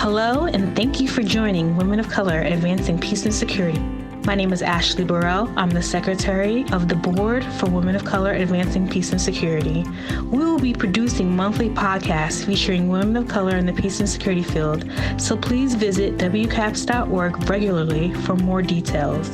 Hello, and thank you for joining Women of Color Advancing Peace and Security. My name is Ashley Burrell. I'm the Secretary of the Board for Women of Color Advancing Peace and Security. We will be producing monthly podcasts featuring women of color in the peace and security field, so please visit WCAPS.org regularly for more details.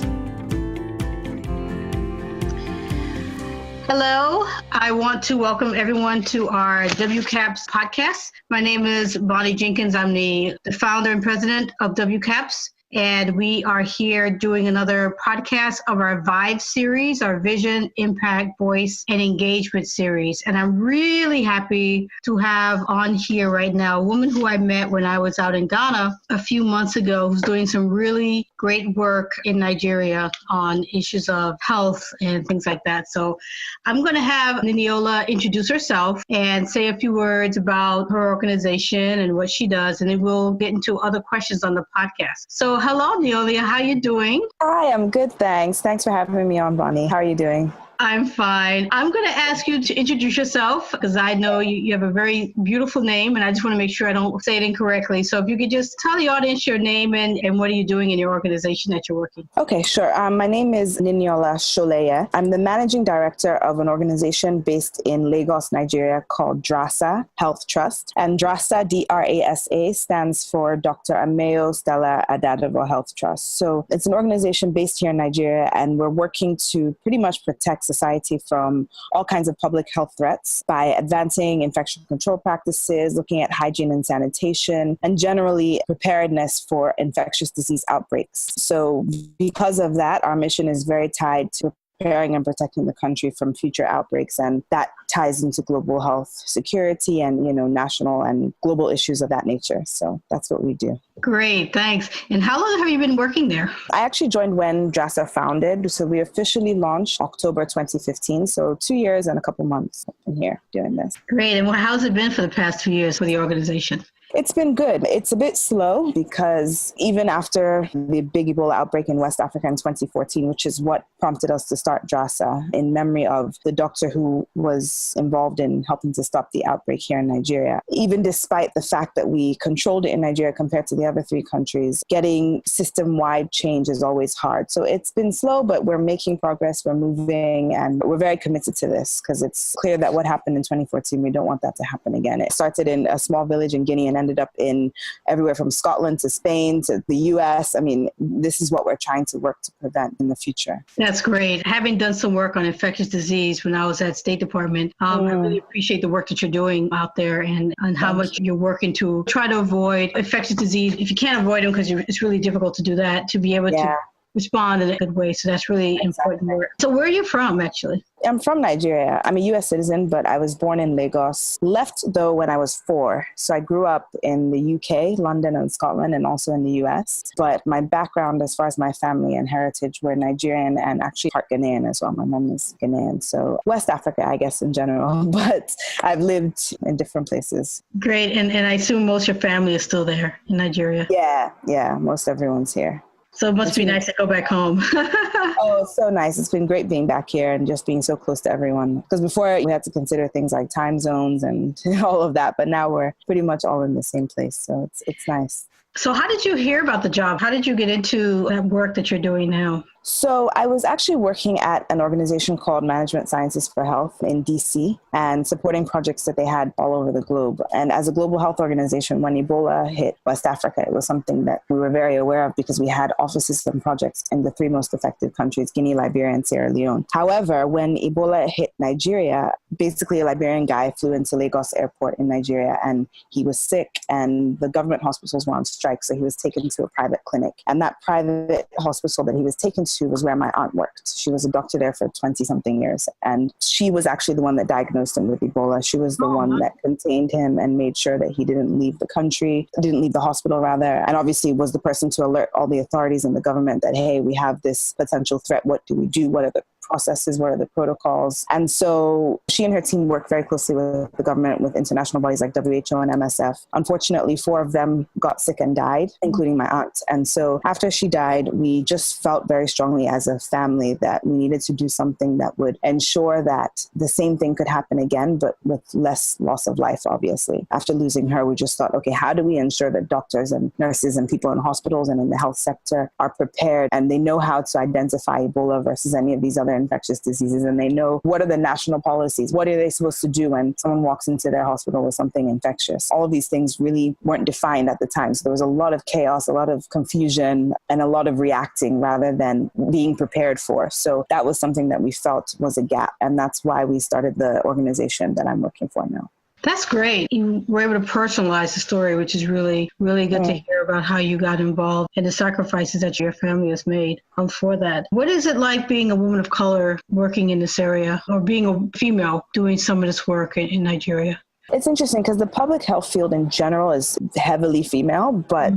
Hello, I want to welcome everyone to our WCAPS podcast. My name is Bonnie Jenkins. I'm the founder and president of WCAPS. And we are here doing another podcast of our VIBE series, our Vision, Impact, Voice, and Engagement series. And I'm really happy to have on here right now a woman who I met when I was out in Ghana a few months ago, who's doing some really great work in Nigeria on issues of health and things like that. So I'm going to have Niniola introduce herself and say a few words about her organization and what she does, and then we'll get into other questions on the podcast. So hello, Niniola. How are you doing? Hi, I'm good, thanks. Thanks for having me on, Bonnie. How are you doing? I'm fine. I'm going to ask you to introduce yourself because I know you have a very beautiful name and I just want to make sure I don't say it incorrectly. So if you could just tell the audience your name and what are you doing in your organization that you're working? Okay, sure. My name is Niniola Soleye. I'm the managing director of an organization based in Lagos, Nigeria called DRASA Health Trust. And DRASA, D-R-A-S-A, stands for Dr. Ameyo Stella Adadavo Health Trust. So it's an organization based here in Nigeria and we're working to pretty much protect society from all kinds of public health threats by advancing infection control practices, looking at hygiene and sanitation, and generally preparedness for infectious disease outbreaks. So because of that, our mission is very tied to preparing and protecting the country from future outbreaks. And that ties into global health security and, national and global issues of that nature. So that's what we do. Great, thanks. And how long have you been working there? I actually joined when DRASA founded. So we officially launched October 2015. So 2 years and a couple months in here doing this. Great. And how's it been for the past 2 years for the organization? It's been good. It's a bit slow because even after the big Ebola outbreak in West Africa in 2014, which is what prompted us to start DRASA in memory of the doctor who was involved in helping to stop the outbreak here in Nigeria. Even despite the fact that we controlled it in Nigeria compared to the other 3 countries, getting system-wide change is always hard. So it's been slow, but we're making progress, we're moving, and we're very committed to this because it's clear that what happened in 2014, we don't want that to happen again. It started in a small village in Guinea and ended up in everywhere from Scotland to Spain to the US. I mean, this is what we're trying to work to prevent in the future. That's great. Having done some work on infectious disease when I was at State Department, I really appreciate the work that you're doing out there and how much you're working to try to avoid infectious disease. If you can't avoid them, because it's really difficult to do that, to be able to respond in a good way. So that's really important work. So where are you from, actually? I'm from Nigeria. I'm a U.S. citizen, but I was born in Lagos. Left, though, when I was 4. So I grew up in the U.K., London and Scotland, and also in the U.S. But my background, as far as my family and heritage, were Nigerian and actually part Ghanaian as well. My mom is Ghanaian. So West Africa, I guess, in general. But I've lived in different places. Great. And I assume most of your family is still there in Nigeria. Yeah. Most everyone's here. So it must be nice to go back home. Oh, so nice. It's been great being back here and just being so close to everyone. Because before we had to consider things like time zones and all of that, but now we're pretty much all in the same place. So it's nice. So how did you hear about the job? How did you get into that work that you're doing now? So I was actually working at an organization called Management Sciences for Health in DC and supporting projects that they had all over the globe. And as a global health organization, when Ebola hit West Africa, it was something that we were very aware of because we had offices and projects in the 3 most affected countries, Guinea, Liberia, and Sierra Leone. However, when Ebola hit Nigeria, basically a Liberian guy flew into Lagos airport in Nigeria and he was sick and the government hospitals were on strike. So he was taken to a private clinic. And that private hospital that he was taken to was where my aunt worked. She was a doctor there for 20-something years. And she was actually the one that diagnosed him with Ebola. She was the one that contained him and made sure that he didn't leave the hospital rather. And obviously was the person to alert all the authorities and the government that, hey, we have this potential threat. What do we do? What are the processes, what are the protocols. And so she and her team work very closely with the government, with international bodies like WHO and MSF. Unfortunately, 4 of them got sick and died, including my aunt. And so after she died, we just felt very strongly as a family that we needed to do something that would ensure that the same thing could happen again, but with less loss of life, obviously. After losing her, we just thought, okay, how do we ensure that doctors and nurses and people in hospitals and in the health sector are prepared and they know how to identify Ebola versus any of these other infectious diseases, and they know what are the national policies, what are they supposed to do when someone walks into their hospital with something infectious. All of these things really weren't defined at the time. So there was a lot of chaos, a lot of confusion, and a lot of reacting rather than being prepared for. So that was something that we felt was a gap. And that's why we started the organization that I'm working for now. That's great. You were able to personalize the story, which is really, really good to hear about how you got involved and the sacrifices that your family has made for that. What is it like being a woman of color working in this area, or being a female doing some of this work in Nigeria? It's interesting because the public health field in general is heavily female, but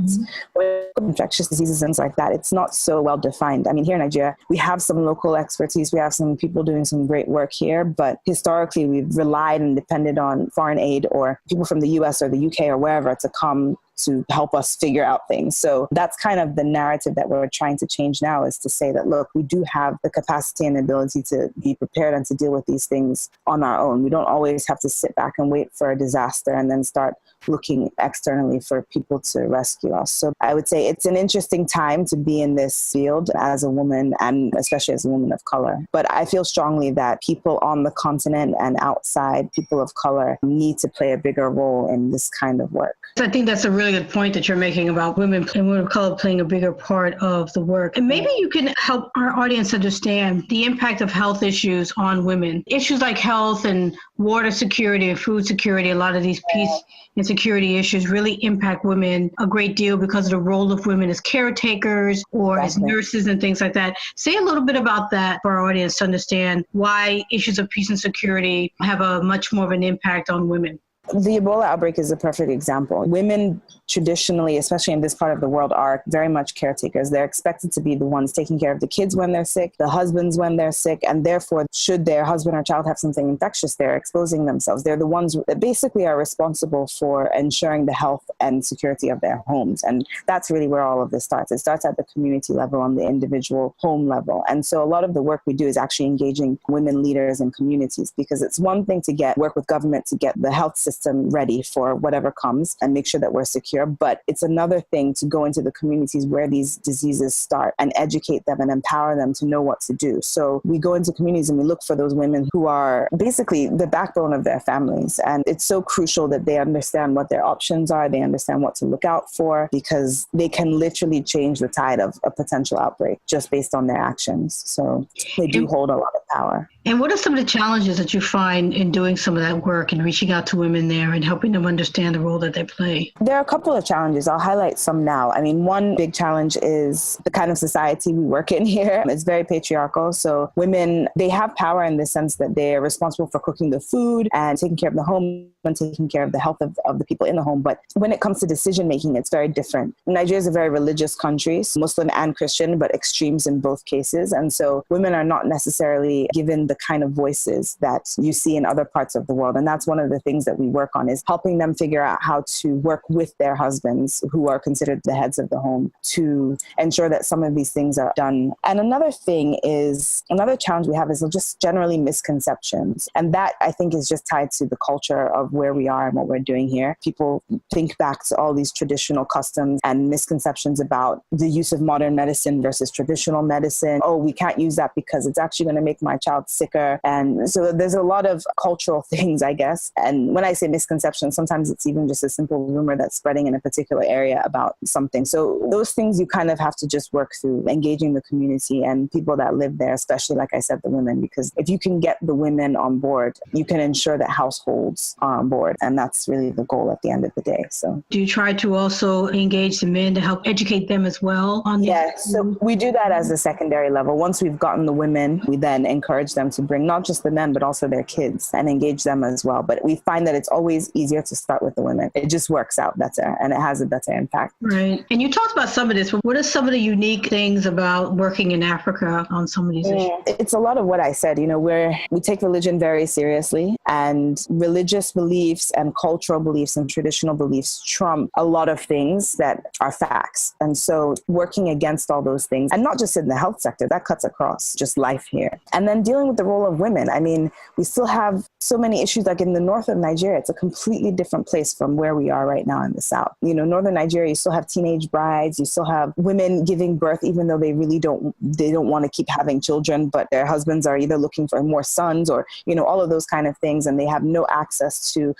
with infectious diseases and things like that, it's not so well defined. I mean, here in Nigeria, we have some local expertise. We have some people doing some great work here, but historically we've relied and depended on foreign aid or people from the US or the UK or wherever to come to help us figure out things. So that's kind of the narrative that we're trying to change now, is to say that, look, we do have the capacity and ability to be prepared and to deal with these things on our own. We don't always have to sit back and wait for a disaster and then start looking externally for people to rescue us. So I would say it's an interesting time to be in this field as a woman, and especially as a woman of color. But I feel strongly that people on the continent and outside, people of color, need to play a bigger role in this kind of work. I think that's a really good point that you're making about women and women of color playing a bigger part of the work. And maybe you can help our audience understand the impact of health issues on women. Issues like health and water security and food security, a lot of these peace and security issues really impact women a great deal because of the role of women as caretakers or as nurses and things like that. Say a little bit about that for our audience to understand why issues of peace and security have a much more of an impact on women. The Ebola outbreak is a perfect example. Women traditionally, especially in this part of the world, are very much caretakers. They're expected to be the ones taking care of the kids when they're sick, the husbands when they're sick, and therefore, should their husband or child have something infectious, they're exposing themselves. They're the ones that basically are responsible for ensuring the health and security of their homes. And that's really where all of this starts. It starts at the community level, on the individual home level. And so a lot of the work we do is actually engaging women leaders and communities, because it's one thing to work with government to get the health system ready for whatever comes and make sure that we're secure. But it's another thing to go into the communities where these diseases start and educate them and empower them to know what to do. So we go into communities and we look for those women who are basically the backbone of their families. And it's so crucial that they understand what their options are. They understand what to look out for, because they can literally change the tide of a potential outbreak just based on their actions. So they do hold a lot of power. And what are some of the challenges that you find in doing some of that work and reaching out to women there and helping them understand the role that they play? There are a couple of challenges. I'll highlight some now. I mean, one big challenge is the kind of society we work in here. It's very patriarchal. So women, they have power in the sense that they're responsible for cooking the food and taking care of the home and taking care of the health of the people in the home. But when it comes to decision making, it's very different. Nigeria is a very religious country, so Muslim and Christian, but extremes in both cases. And so women are not necessarily given the kind of voices that you see in other parts of the world. And that's one of the things that we work on, is helping them figure out how to work with their husbands, who are considered the heads of the home, to ensure that some of these things are done. And another challenge we have is just generally misconceptions. And that, I think, is just tied to the culture of where we are and what we're doing here. People think back to all these traditional customs and misconceptions about the use of modern medicine versus traditional medicine. Oh, we can't use that because it's actually going to make my child sicker. And so there's a lot of cultural things, I guess. And when I say misconceptions, sometimes it's even just a simple rumor that's spreading in a particular area about something. So those things you kind of have to just work through, engaging the community and people that live there, especially, like I said, the women, because if you can get the women on board, you can ensure that households are on board. And that's really the goal at the end of the day. So do you try to also engage the men to help educate them as well on this? Yeah, so we do that as a secondary level. Once we've gotten the women, we then encourage them to bring not just the men, but also their kids and engage them as well. But we find that it's always easier to start with the women. It just works out better and it has a better impact. Right. And you talked about some of this, but what are some of the unique things about working in Africa on some of these issues? It's a lot of what I said, we take religion very seriously, and religious beliefs and cultural beliefs and traditional beliefs trump a lot of things that are facts. And so working against all those things, and not just in the health sector, that cuts across just life here. And then dealing with the role of women. I mean, we still have so many issues, like in the north of Nigeria, it's a completely different place from where we are right now in the south. Northern Nigeria, you still have teenage brides, you still have women giving birth, even though they don't want to keep having children, but their husbands are either looking for more sons or, all of those kind of things. And they have no access to,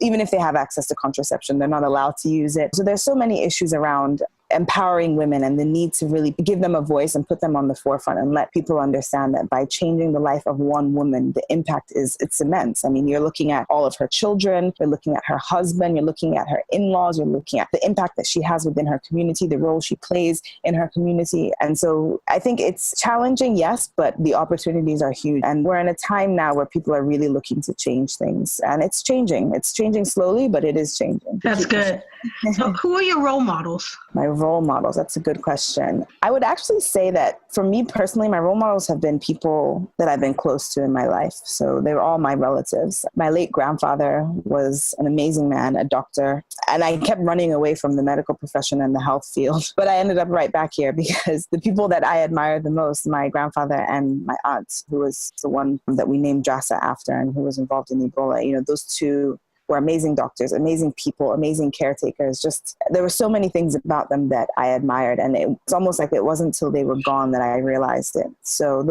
even if they have access to contraception, they're not allowed to use it. So there's so many issues around empowering women and the need to really give them a voice and put them on the forefront and let people understand that by changing the life of one woman, the impact it's immense. I mean, you're looking at all of her children, you're looking at her husband, you're looking at her in-laws, you're looking at the impact that she has within her community, the role she plays in her community. And so I think it's challenging, yes, but the opportunities are huge. And we're in a time now where people are really looking to change things. And it's changing. It's changing slowly, but it is changing. That's good. So who are your role models? My role models, that's a good question. I would actually say that for me personally, my role models have been people that I've been close to in my life. So they were all my relatives. My late grandfather was an amazing man, a doctor, and I kept running away from the medical profession and the health field. But I ended up right back here because the people that I admired the most, my grandfather and my aunt, who was the one that we named Drasa after and who was involved in Ebola, those two were amazing doctors, amazing people, amazing caretakers. Just, there were so many things about them that I admired. And it's almost like it wasn't until they were gone that I realized it. So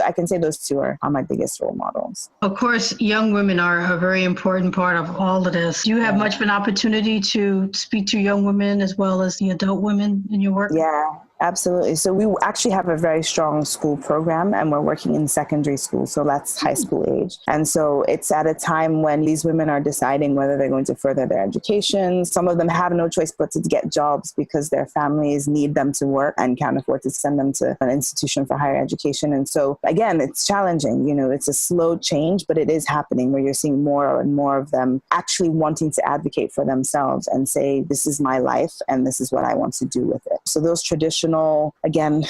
I can say those two are my biggest role models. Of course, young women are a very important part of all of this. Do you have much of an opportunity to speak to young women as well as the adult women in your work? Yeah. Absolutely. So we actually have a very strong school program and we're working in secondary school. So that's high school age. And so it's at a time when these women are deciding whether they're going to further their education. Some of them have no choice but to get jobs because their families need them to work and can't afford to send them to an institution for higher education. And so again, it's challenging. It's a slow change, but it is happening where you're seeing more and more of them actually wanting to advocate for themselves and say, this is my life and this is what I want to do with it. So those traditional, again,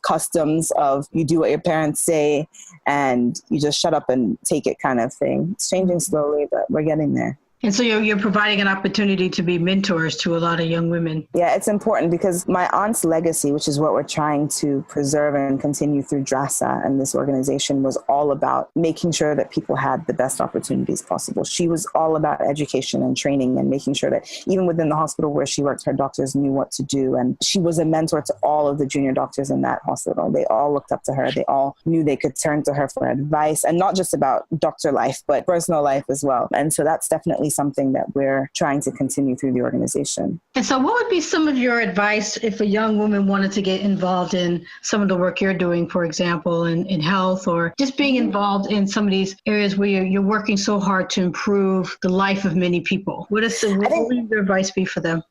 customs of you do what your parents say and you just shut up and take it kind of thing. It's changing slowly, but we're getting there. And so you're providing an opportunity to be mentors to a lot of young women. Yeah, it's important because my aunt's legacy, which is what we're trying to preserve and continue through DRASA and this organization, was all about making sure that people had the best opportunities possible. She was all about education and training and making sure that even within the hospital where she worked, her doctors knew what to do. And she was a mentor to all of the junior doctors in that hospital. They all looked up to her. They all knew they could turn to her for advice, and not just about doctor life, but personal life as well. And so that's definitely something that we're trying to continue through the organization. And so what would be some of your advice if a young woman wanted to get involved in some of the work you're doing, for example, in health, or just being involved in some of these areas where you're working so hard to improve the life of many people? What would your advice be for them?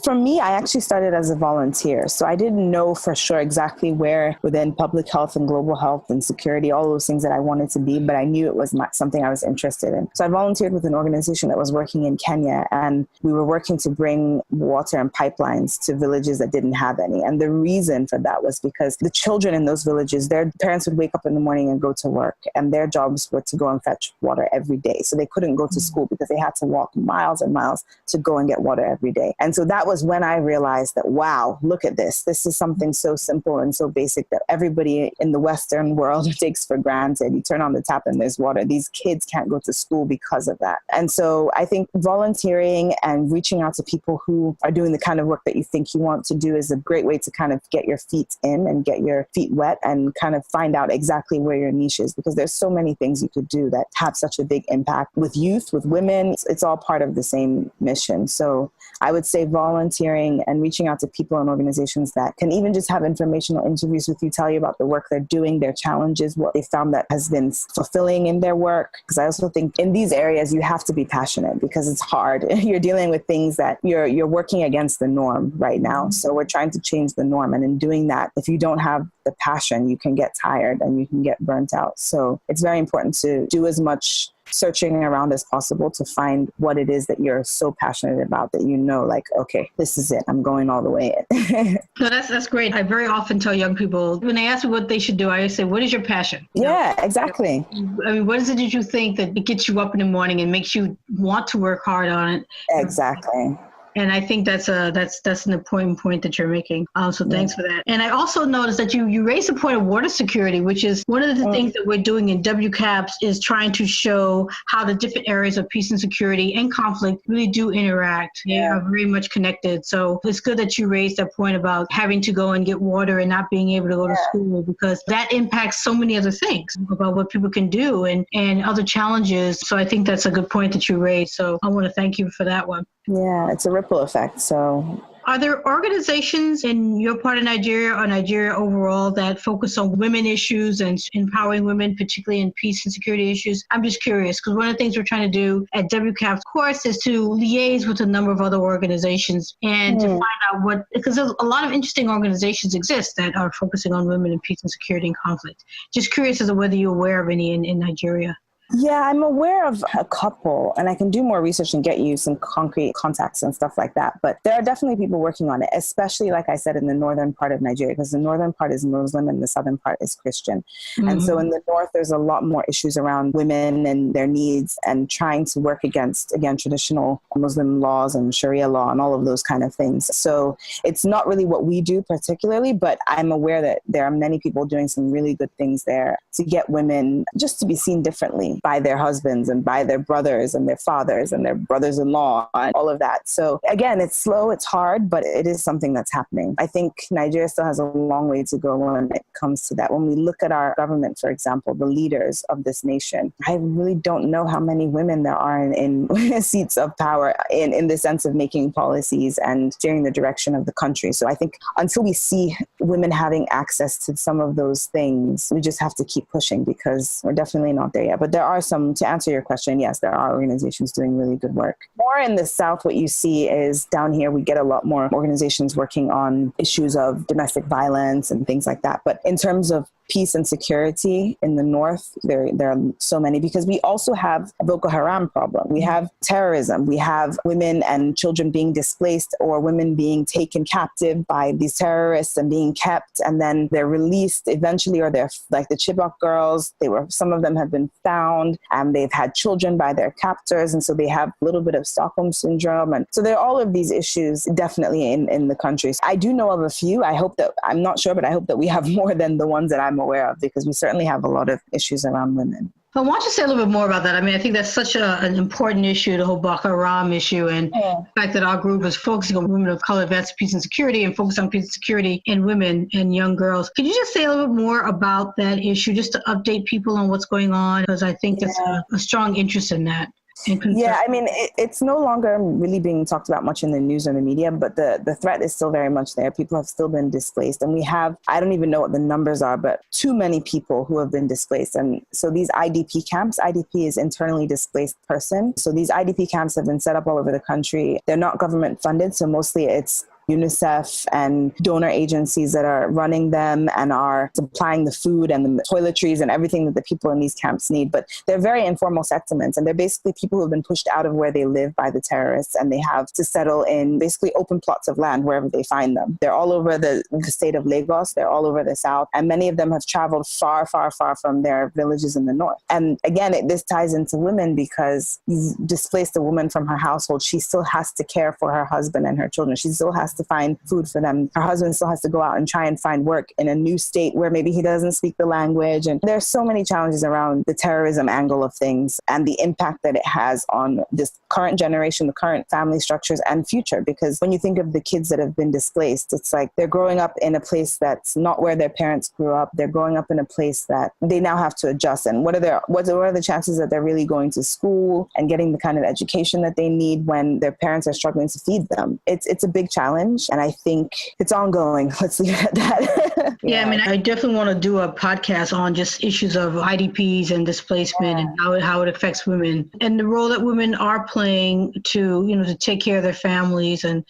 For me, I actually started as a volunteer. So I didn't know for sure exactly where within public health and global health and security, all those things that I wanted to be, but I knew it was something I was interested in. So I volunteered with an organization that was working in Kenya, and we were working to bring water and pipelines to villages that didn't have any. And the reason for that was because the children in those villages, their parents would wake up in the morning and go to work, and their jobs were to go and fetch water every day. So they couldn't go to school because they had to walk miles and miles to go and get water every day. And so that was when I realized that, wow, look at this. This is something so simple and so basic that everybody in the Western world takes for granted. You turn on the tap and there's water. These kids can't go to school because of that. And so I think volunteering and reaching out to people who are doing the kind of work that you think you want to do is a great way to kind of get your feet in and get your feet wet and kind of find out exactly where your niche is, because there's so many things you could do that have such a big impact with youth, with women. It's all part of the same mission. So I would say volunteering volunteering and reaching out to people and organizations that can even just have informational interviews with you, tell you about the work they're doing, their challenges, what they found that has been fulfilling in their work. Because I also think in these areas, you have to be passionate because it's hard. You're dealing with things that you're working against the norm right now. So we're trying to change the norm. And in doing that, if you don't have the passion, you can get tired and you can get burnt out. So it's very important to do as much searching around as possible to find what it is that you're so passionate about that you know, like, okay, this is it. I'm going all the way in. No, that's great. I very often tell young people, when they ask me what they should do, I always say, what is your passion? Yeah, exactly. I mean, what is it that you think that gets you up in the morning and makes you want to work hard on it? Exactly. And I think that's an important point that you're making. So thanks for that. And I also noticed that you raised the point of water security, which is one of the things that we're doing in WCAPS is trying to show how the different areas of peace and security and conflict really do interact. They are very much connected. So it's good that you raised that point about having to go and get water and not being able to go to school, because that impacts so many other things about what people can do and other challenges. So I think that's a good point that you raised. So I want to thank you for that one. Yeah, it's a ripple effect. So are there organizations in your part of Nigeria or Nigeria overall that focus on women issues and empowering women, particularly in peace and security issues? I'm just curious, because one of the things we're trying to do at WCAP's course is to liaise with a number of other organizations and to find out because a lot of interesting organizations exist that are focusing on women in peace and security and conflict. Just curious as to whether you're aware of any in Nigeria. Yeah, I'm aware of a couple, and I can do more research and get you some concrete contacts and stuff like that. But there are definitely people working on it, especially, like I said, in the northern part of Nigeria, because the northern part is Muslim and the southern part is Christian. Mm-hmm. And so in the north, there's a lot more issues around women and their needs and trying to work against, again, traditional Muslim laws and Sharia law and all of those kind of things. So it's not really what we do particularly, but I'm aware that there are many people doing some really good things there to get women just to be seen differently by their husbands and by their brothers and their fathers and their brothers-in-law and all of that. So again, it's slow, it's hard, but it is something that's happening. I think Nigeria still has a long way to go when it comes to that. When we look at our government, for example, the leaders of this nation, I really don't know how many women there are in seats of power in the sense of making policies and steering the direction of the country. So I think until we see women having access to some of those things, we just have to keep pushing because we're definitely not there yet. But there are some, to answer your question, yes, there are organizations doing really good work. More in the South, what you see is down here, we get a lot more organizations working on issues of domestic violence and things like that. But in terms of peace and security in the North, there are so many, because we also have a Boko Haram problem. We have terrorism. We have women and children being displaced or women being taken captive by these terrorists and being kept, and then they're released eventually, or they're like the Chibok girls. Some of them have been found and they've had children by their captors. And so they have a little bit of Stockholm syndrome. And so there are all of these issues definitely in the country. So I do know of a few. I'm not sure, but I hope that we have more than the ones that I'm aware of, because we certainly have a lot of issues around women. I want you to say a little bit more about that. I mean, I think that's such an important issue, the whole Boko Haram issue, and the fact that our group is focusing on women of color, advancing peace and security, and focus on peace and security in women and young girls. Could you just say a little bit more about that issue, just to update people on what's going on? Because I think there's a strong interest in that. Yeah, I mean, it's no longer really being talked about much in the news or the media, but the threat is still very much there. People have still been displaced. And we have, I don't even know what the numbers are, but too many people who have been displaced. And so these IDP camps, IDP is internally displaced person. So these IDP camps have been set up all over the country. They're not government funded. So mostly it's UNICEF and donor agencies that are running them and are supplying the food and the toiletries and everything that the people in these camps need. But they're very informal settlements, and they're basically people who have been pushed out of where they live by the terrorists, and they have to settle in basically open plots of land wherever they find them. They're all over the state of Lagos. They're all over the South. And many of them have traveled far, far, far from their villages in the North. And again, this ties into women, because you've displaced a woman from her household. She still has to care for her husband and her children. She still has to find food for them. Her husband still has to go out and try and find work in a new state where maybe he doesn't speak the language. And there's so many challenges around the terrorism angle of things and the impact that it has on this current generation, the current family structures and future. Because when you think of the kids that have been displaced, it's like they're growing up in a place that's not where their parents grew up. They're growing up in a place that they now have to adjust. And what are the chances that they're really going to school and getting the kind of education that they need when their parents are struggling to feed them? It's a big challenge, and I think it's ongoing. Let's leave it at that. Yeah, I mean, I definitely want to do a podcast on just issues of IDPs and displacement and how it affects women and the role that women are playing to take care of their families and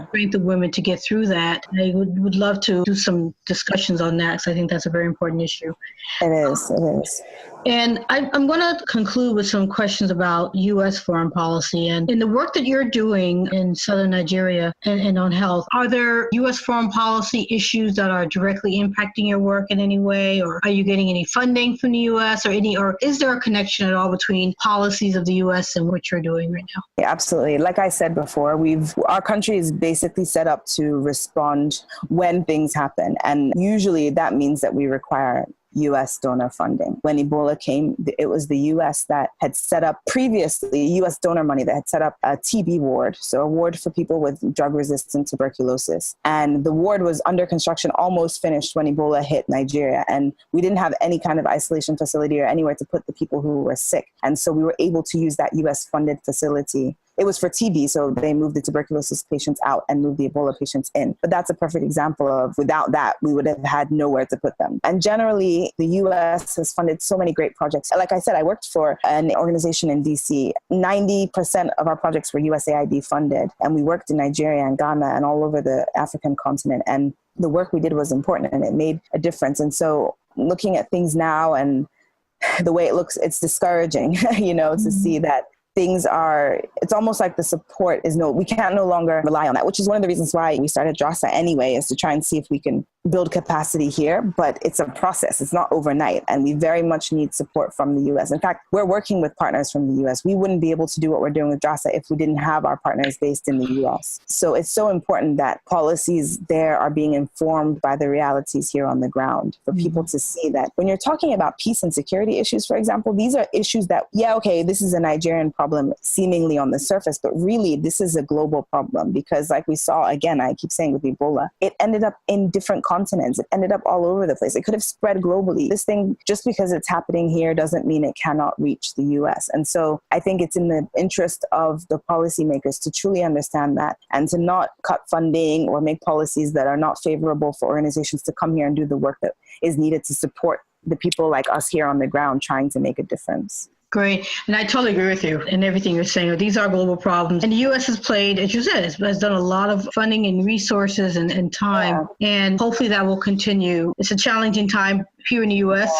strengthen women to get through that. I would love to do some discussions on that, because I think that's a very important issue. It is. And I'm going to conclude with some questions about U.S. foreign policy. And in the work that you're doing in southern Nigeria and on health, are there U.S. foreign policy issues that are directly impacting your work in any way? Or are you getting any funding from the U.S. or is there a connection at all between policies of the U.S. and what you're doing right now? Yeah, absolutely. Like I said before, our country is basically set up to respond when things happen. And usually that means that we require U.S. donor funding. When Ebola came, it was the U.S. that had set up previously, U.S. donor money that had set up a TB ward, so a ward for people with drug-resistant tuberculosis. And the ward was under construction, almost finished when Ebola hit Nigeria. And we didn't have any kind of isolation facility or anywhere to put the people who were sick. And so we were able to use that U.S.-funded facility. It was for TB, so they moved the tuberculosis patients out and moved the Ebola patients in. But that's a perfect example of, without that, we would have had nowhere to put them. And generally, the U.S. has funded so many great projects. Like I said, I worked for an organization in D.C. 90% of our projects were USAID funded. And we worked in Nigeria and Ghana and all over the African continent. And the work we did was important and it made a difference. And so looking at things now and the way it looks, it's discouraging, to see that it's almost like the support we can't no longer rely on that, which is one of the reasons why we started DRASA anyway, is to try and see if we can build capacity here. But it's a process. It's not overnight. And we very much need support from the U.S. In fact, we're working with partners from the U.S. We wouldn't be able to do what we're doing with DRASA if we didn't have our partners based in the U.S. So it's so important that policies there are being informed by the realities here on the ground for people to see that when you're talking about peace and security issues, for example, these are issues that, this is a Nigerian problem seemingly on the surface, but really this is a global problem because like we saw, again, I keep saying with Ebola, it ended up in different continents. It ended up all over the place. It could have spread globally. This thing, just because it's happening here doesn't mean it cannot reach the US. And so I think it's in the interest of the policymakers to truly understand that and to not cut funding or make policies that are not favorable for organizations to come here and do the work that is needed to support the people like us here on the ground trying to make a difference. Great. And I totally agree with you in everything you're saying. These are global problems. And the U.S. has played, as you said, has done a lot of funding and resources and time. Yeah. And hopefully that will continue. It's a challenging time here in the U.S.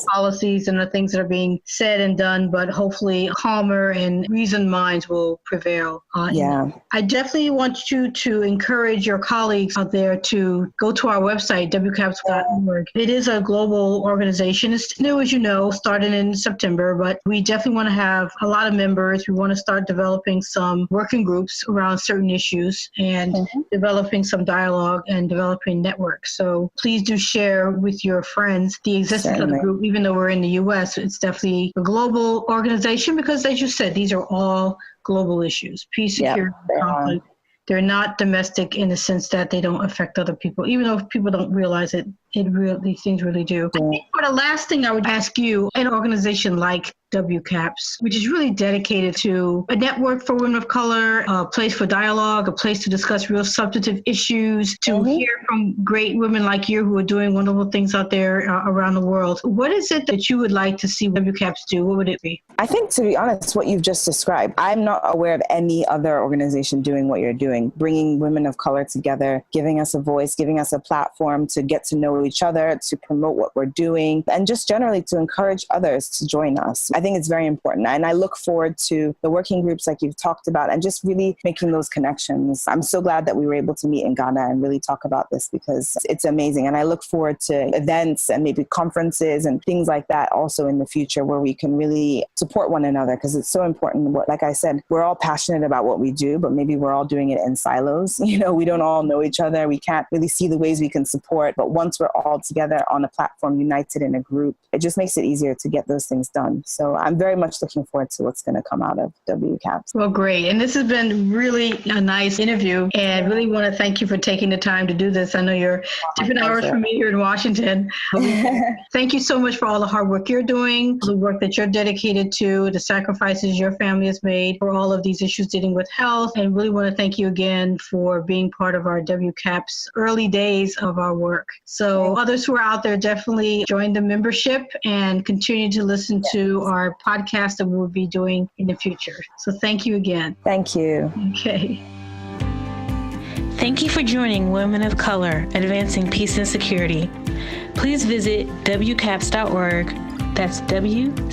Policies and the things that are being said and done, but hopefully calmer and reasoned minds will prevail. I definitely want you to encourage your colleagues out there to go to our website, WCAPS.org. It is a global organization. It's new, as you know, started in September, but we definitely want to have a lot of members. We want to start developing some working groups around certain issues and developing some dialogue and developing networks. So please do share with your friends the existence of the group. Even though we're in the U.S., it's definitely a global organization because, as you said, these are all global issues. Peace, security, conflict. They're not domestic in the sense that they don't affect other people, even though people don't realize it. These things really do. I think for the last thing I would ask you, an organization like WCAPS, which is really dedicated to a network for women of color, a place for dialogue, a place to discuss real substantive issues, to hear from great women like you who are doing wonderful things out there around the world. What is it that you would like to see WCAPS do? What would it be? I think, to be honest, what you've just described, I'm not aware of any other organization doing what you're doing, bringing women of color together, giving us a voice, giving us a platform to get to know know each other, to promote what we're doing, and just generally to encourage others to join us. I think it's very important. And I look forward to the working groups like you've talked about and just really making those connections. I'm so glad that we were able to meet in Ghana and really talk about this because it's amazing. And I look forward to events and maybe conferences and things like that also in the future where we can really support one another, because it's so important. Like I said, we're all passionate about what we do, but maybe we're all doing it in silos. We don't all know each other. We can't really see the ways we can support. But once we're all together on a platform, united in a group, it just makes it easier to get those things done. So I'm very much looking forward to what's going to come out of WCAPS. Well, great. And this has been really a nice interview. And really want to thank you for taking the time to do this. I know you're different hours from me here in Washington. Thank you so much for all the hard work you're doing, the work that you're dedicated to, the sacrifices your family has made for all of these issues dealing with health. And really want to thank you again for being part of our WCAPS early days of our work. So others who are out there, definitely join the membership and continue to listen to our podcast that we'll be doing in the future. So thank you again. Thank you. Okay. Thank you for joining Women of Color Advancing Peace and Security. Please visit WCAPS.org. That's WCAPS.org.